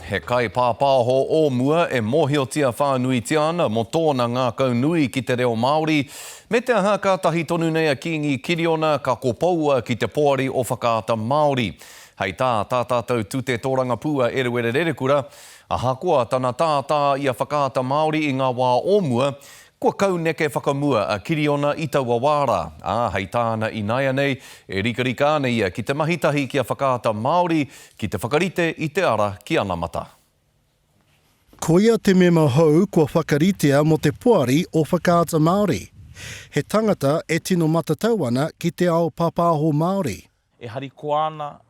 He kai pāpāho o mua e mōhiotia whānui tiana mo tōna ngā kaunui ki te reo Māori. Me te aha kātahi tonu nei a Kingi Kiriona ka kopaua ki te poari o whakaata Māori. Hei tā tātou tūte tōranga pua e kura, ahakoa tana tātā i a whakaata Māori i ngā wā o mua, kua kauneke whakamua a Kiriona i taua wāra. Hei tāna i naia nei, e rika ana ia ki te mahitahi ki a whakaata Māori, ki te whakarite i te ara ki ana mata. Ko ia te mema hou kua whakaritea mo te poari o whakaata Māori. He tangata e tino matatau ana ki te ao pāpāho Māori. E hariko ana,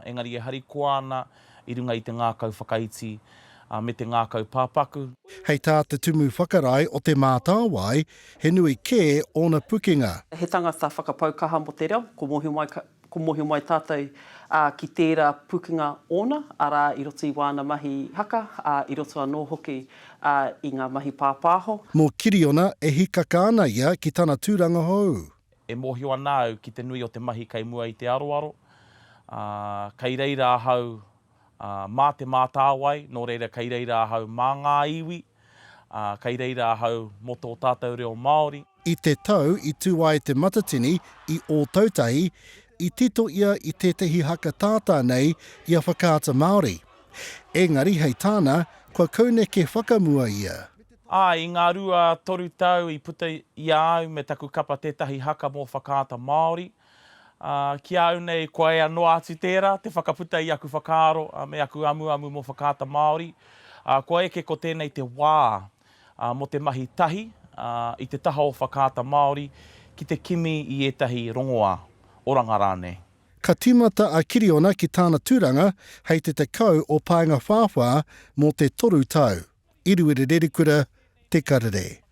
engari e hariko ana i runga i te ngākau whakaiti, me te ngākau pāpaku. Hei tā te tumu whakarai o te mātāwai, he nui kē ona pukinga. He tangata whakapaukaha mo te reo, ko mohi mai tātou ki tērā pukinga ona, ara i roto i wāna mahi haka, i roto anō hoki i ngā mahi pāpāho. Mō Kiriona e hikaka ana ia ki tana tūranga hou. E mōhio anau ki te nui o te mahi kai mua i te aroaro, kai reira hau mā te mātāwai, nō reira kai reira hau mā ngā iwi, kai reira hau mo tō tātou reo Māori. I te tau i tuai te matatini i o tautahi, i tito ia i tētahi haka tātā nei i a whakaata Māori. Engari hei tāna, kua kauneke whakamua ia. I ngā rua toru tau i puta i au me taku kapa tētahi haka mō whakaata Māori. Ki au nei koe ea noa atu tērā, te whakaputa i aku whakaaro me aku amu mō whakaata Māori. Koe eke ko tēnei te wā mo te mahi tahi i te taha o whakaata Māori ki te kimi i etahi rongoa oranga rāne. Ka timata a Kiriona ki tāna tūranga hei te kau o Paenga Whāwhā mō te toru tau. Iruere kura, te karere.